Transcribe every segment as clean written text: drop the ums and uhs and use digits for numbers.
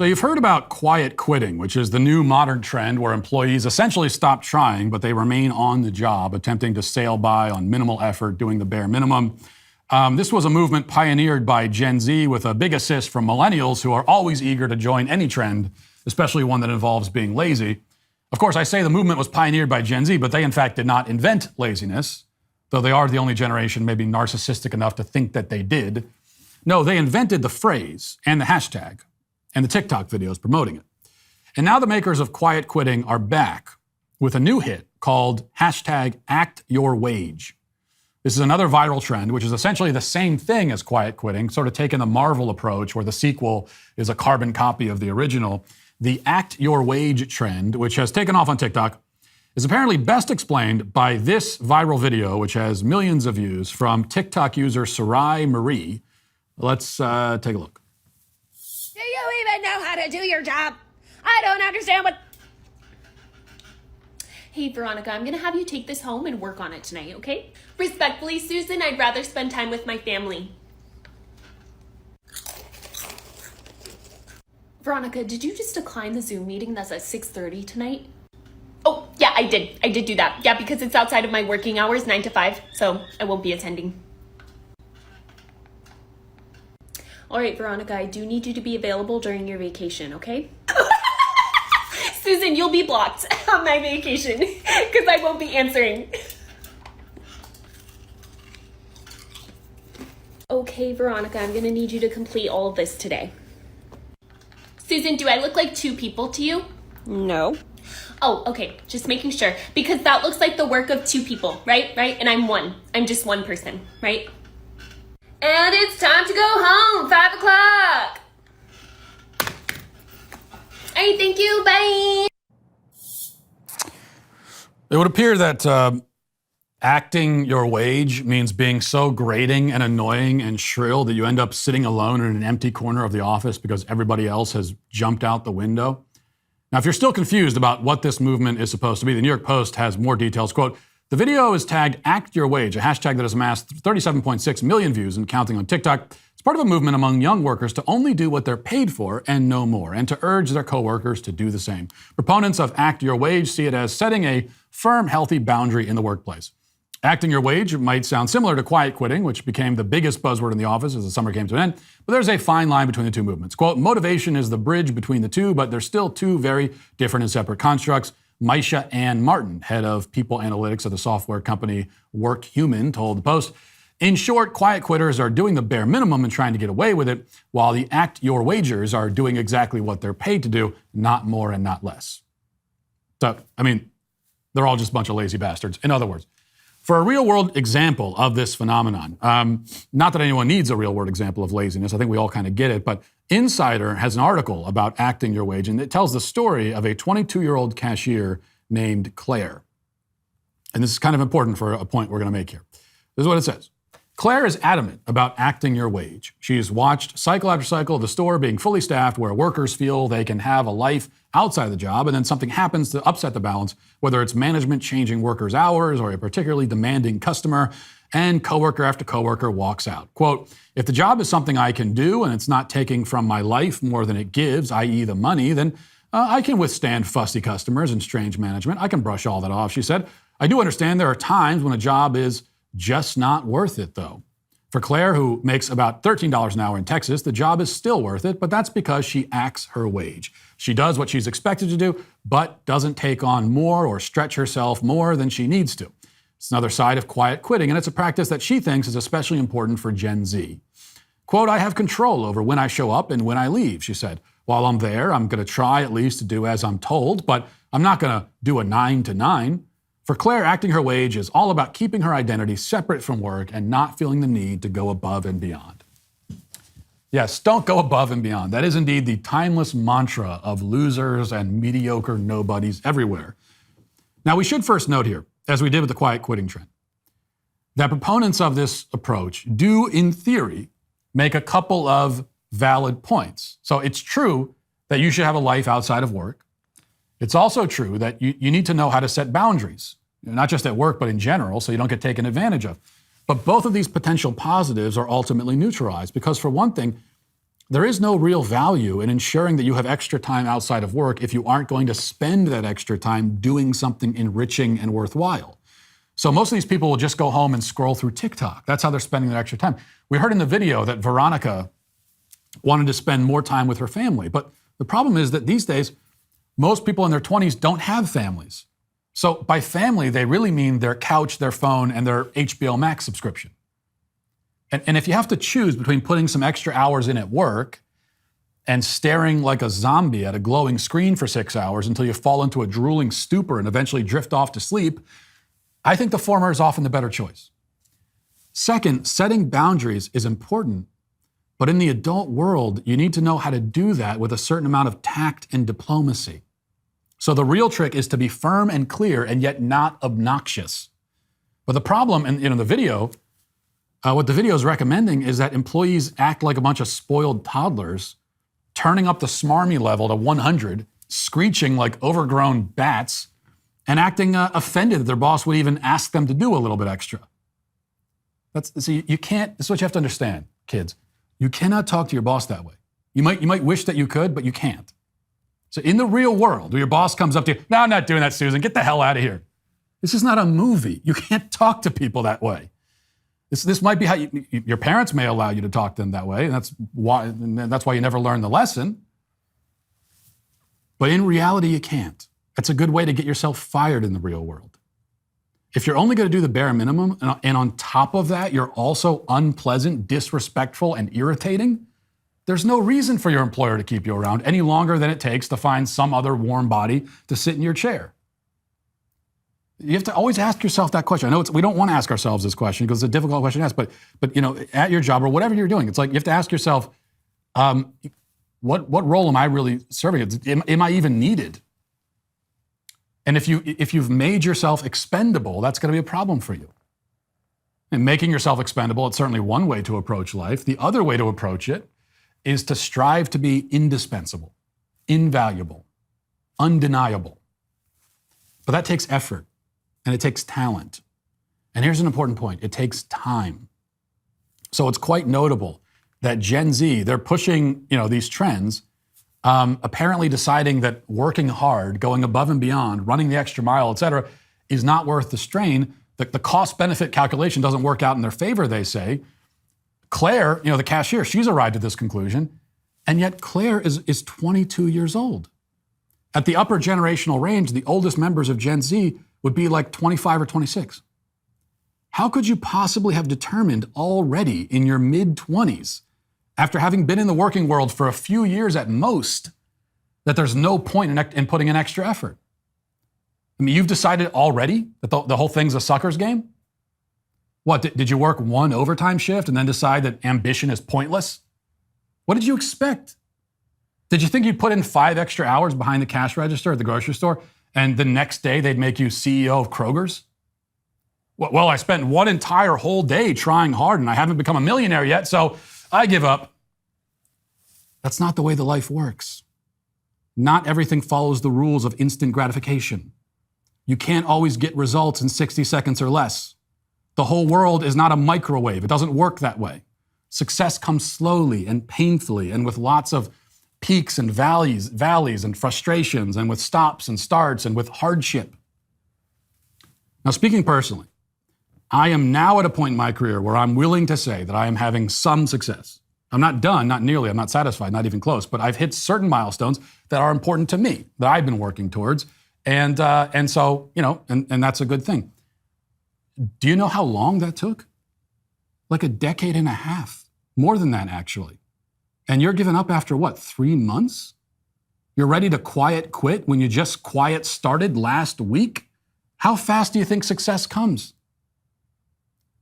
So you've heard about quiet quitting, which is the new modern trend where employees essentially stop trying, but they remain on the job, attempting to sail by on minimal effort, doing the bare minimum. This was a movement pioneered by Gen Z with a big assist from millennials who are always eager to join any trend, especially one that involves being lazy. Of course, I say the movement was pioneered by Gen Z, but they in fact did not invent laziness, though they are the only generation maybe narcissistic enough to think that they did. No, they invented the phrase and the hashtag and the TikTok videos promoting it. And now the makers of quiet quitting are back with a new hit called #ActYourWage. This is another viral trend, which is essentially the same thing as quiet quitting, sort of taking the Marvel approach where the sequel is a carbon copy of the original. The Act Your Wage trend, which has taken off on TikTok, is apparently best explained by this viral video, which has millions of views, from TikTok user Sarai Marie. Let's take a look. Do you even know how to do your job? I don't understand what... Hey, Veronica, I'm going to have you take this home and work on it tonight, okay? Respectfully, Susan, I'd rather spend time with my family. Veronica, did you just decline the Zoom meeting that's at 6:30 tonight? Oh, yeah, I did. I did do that. Yeah, because it's outside of my working hours, 9 to 5, so I won't be attending. All right, Veronica, I do need you to be available during your vacation, okay? Susan, you'll be blocked on my vacation because I won't be answering. Okay, Veronica, I'm going to need you to complete all of this today. Susan, do I look like two people to you? No. Oh, okay, just making sure, because that looks like the work of two people, right? And I'm one. I'm just one person, right? And it's time to go home, 5 o'clock. All right, thank you, bye. It would appear that acting your wage means being so grating and annoying and shrill that you end up sitting alone in an empty corner of the office because everybody else has jumped out the window. Now, if you're still confused about what this movement is supposed to be, the New York Post has more details. Quote, the video is tagged Act Your Wage, a hashtag that has amassed 37.6 million views and counting on TikTok. It's part of a movement among young workers to only do what they're paid for and no more, and to urge their coworkers to do the same. Proponents of Act Your Wage see it as setting a firm, healthy boundary in the workplace. Acting your wage might sound similar to quiet quitting, which became the biggest buzzword in the office as the summer came to an end, but there's a fine line between the two movements. Quote, motivation is the bridge between the two, but they're still two very different and separate constructs. Maisha Ann Martin, head of people analytics of the software company WorkHuman, told the Post, in short, quiet quitters are doing the bare minimum and trying to get away with it, while the Act Your Wagers are doing exactly what they're paid to do, not more and not less. So, I mean, they're all just a bunch of lazy bastards. In other words, for a real-world example of this phenomenon, not that anyone needs a real-world example of laziness, I think we all kind of get it, but Insider has an article about acting your wage, and it tells the story of a 22-year-old cashier named Claire. And this is kind of important for a point we're going to make here. This is what it says. Claire is adamant about acting your wage. She's watched cycle after cycle of the store being fully staffed where workers feel they can have a life outside of the job, and then something happens to upset the balance, whether it's management changing workers' hours or a particularly demanding customer, and coworker after coworker walks out. Quote, if the job is something I can do and it's not taking from my life more than it gives, i.e. the money, then I can withstand fussy customers and strange management. I can brush all that off, she said. I do understand there are times when a job is just not worth it, though. For Claire, who makes about $13 an hour in Texas, the job is still worth it, but that's because she acts her wage. She does what she's expected to do, but doesn't take on more or stretch herself more than she needs to. It's another side of quiet quitting, and it's a practice that she thinks is especially important for Gen Z. Quote, I have control over when I show up and when I leave, she said. While I'm there, I'm going to try at least to do as I'm told, but I'm not going to do a 9 to 9. For Claire, acting her wage is all about keeping her identity separate from work and not feeling the need to go above and beyond. Yes, don't go above and beyond. That is indeed the timeless mantra of losers and mediocre nobodies everywhere. Now, we should first note here, as we did with the quiet quitting trend, that proponents of this approach do, in theory, make a couple of valid points. So it's true that you should have a life outside of work. It's also true that you need to know how to set boundaries, not just at work, but in general, so you don't get taken advantage of. But both of these potential positives are ultimately neutralized because, for one thing, there is no real value in ensuring that you have extra time outside of work if you aren't going to spend that extra time doing something enriching and worthwhile. So most of these people will just go home and scroll through TikTok. That's how they're spending their extra time. We heard in the video that Veronica wanted to spend more time with her family. But the problem is that these days, most people in their 20s don't have families. So by family, they really mean their couch, their phone, and their HBO Max subscription. And if you have to choose between putting some extra hours in at work and staring like a zombie at a glowing screen for 6 hours until you fall into a drooling stupor and eventually drift off to sleep, I think the former is often the better choice. Second, setting boundaries is important, but in the adult world, you need to know how to do that with a certain amount of tact and diplomacy. So the real trick is to be firm and clear and yet not obnoxious. But the problem in the video, what the video is recommending is that employees act like a bunch of spoiled toddlers, turning up the smarmy level to 100, screeching like overgrown bats, and acting offended that their boss would even ask them to do a little bit extra. You can't, this is what you have to understand, kids. You cannot talk to your boss that way. You might wish that you could, but you can't. So in the real world, where your boss comes up to you, no, I'm not doing that, Susan, get the hell out of here. This is not a movie. You can't talk to people that way. This might be how your parents may allow you to talk to them that way, and that's why you never learn the lesson. But in reality, you can't. That's a good way to get yourself fired in the real world. If you're only going to do the bare minimum, and on top of that, you're also unpleasant, disrespectful, and irritating, there's no reason for your employer to keep you around any longer than it takes to find some other warm body to sit in your chair. You have to always ask yourself that question. I know we don't want to ask ourselves this question because it's a difficult question to ask, but at your job or whatever you're doing, it's like you have to ask yourself, what role am I really serving? Am I even needed? And if you've made yourself expendable, that's going to be a problem for you. And making yourself expendable, it's certainly one way to approach life. The other way to approach it is to strive to be indispensable, invaluable, undeniable. But that takes effort and it takes talent. And here's an important point. It takes time. So it's quite notable that Gen Z, they're pushing these trends, apparently deciding that working hard, going above and beyond, running the extra mile, et cetera, is not worth the strain. The cost-benefit calculation doesn't work out in their favor, they say. Claire, the cashier, she's arrived at this conclusion, and yet Claire is 22 years old. At the upper generational range, the oldest members of Gen Z would be like 25 or 26. How could you possibly have determined already in your mid-20s, after having been in the working world for a few years at most, that there's no point in putting in extra effort? I mean, you've decided already that the whole thing's a sucker's game? What, did you work one overtime shift and then decide that ambition is pointless? What did you expect? Did you think you'd put in 5 extra hours behind the cash register at the grocery store and the next day they'd make you CEO of Kroger's? Well, I spent one entire whole day trying hard and I haven't become a millionaire yet, so I give up. That's not the way the life works. Not everything follows the rules of instant gratification. You can't always get results in 60 seconds or less. The whole world is not a microwave. It doesn't work that way. Success comes slowly and painfully and with lots of peaks and valleys and frustrations and with stops and starts and with hardship. Now, speaking personally, I am now at a point in my career where I'm willing to say that I am having some success. I'm not done, not nearly, I'm not satisfied, not even close, but I've hit certain milestones that are important to me, that I've been working towards. And so, and that's a good thing. Do you know how long that took? Like a decade and a half. More than that, actually. And you're giving up after what, 3 months? You're ready to quiet quit when you just quiet started last week? How fast do you think success comes?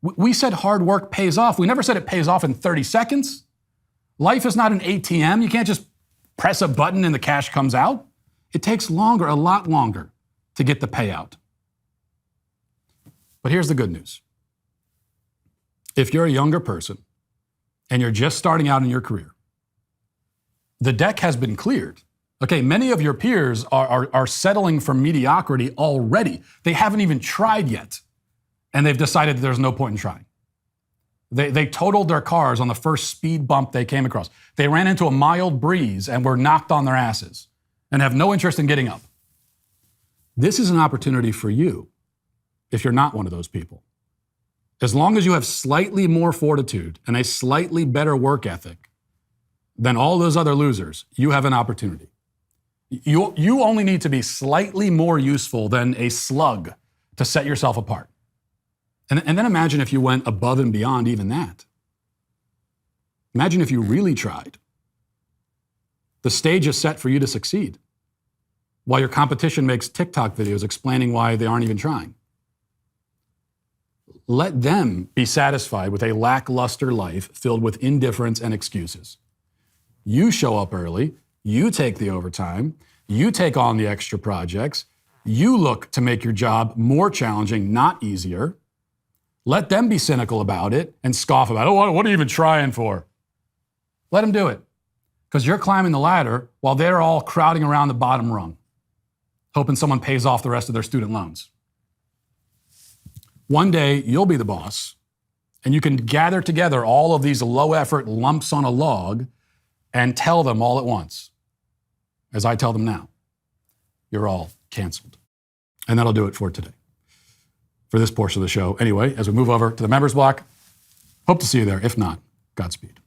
We said hard work pays off. We never said it pays off in 30 seconds. Life is not an ATM. You can't just press a button and the cash comes out. It takes longer, a lot longer, to get the payout. But here's the good news. If you're a younger person and you're just starting out in your career, the deck has been cleared. Okay, many of your peers are settling for mediocrity already. They haven't even tried yet, and they've decided that there's no point in trying. They totaled their cars on the first speed bump they came across. They ran into a mild breeze and were knocked on their asses and have no interest in getting up. This is an opportunity for you if you're not one of those people. As long as you have slightly more fortitude and a slightly better work ethic than all those other losers, you have an opportunity. You only need to be slightly more useful than a slug to set yourself apart. And then imagine if you went above and beyond even that. Imagine if you really tried. The stage is set for you to succeed, while your competition makes TikTok videos explaining why they aren't even trying. Let them be satisfied with a lackluster life filled with indifference and excuses. You show up early, you take the overtime, you take on the extra projects, you look to make your job more challenging, not easier. Let them be cynical about it and scoff about it. Oh, what are you even trying for? Let them do it. Because you're climbing the ladder while they're all crowding around the bottom rung, hoping someone pays off the rest of their student loans. One day, you'll be the boss, and you can gather together all of these low-effort lumps on a log and tell them all at once, as I tell them now, you're all canceled. And that'll do it for today, for this portion of the show. Anyway, as we move over to the members block, hope to see you there. If not, Godspeed.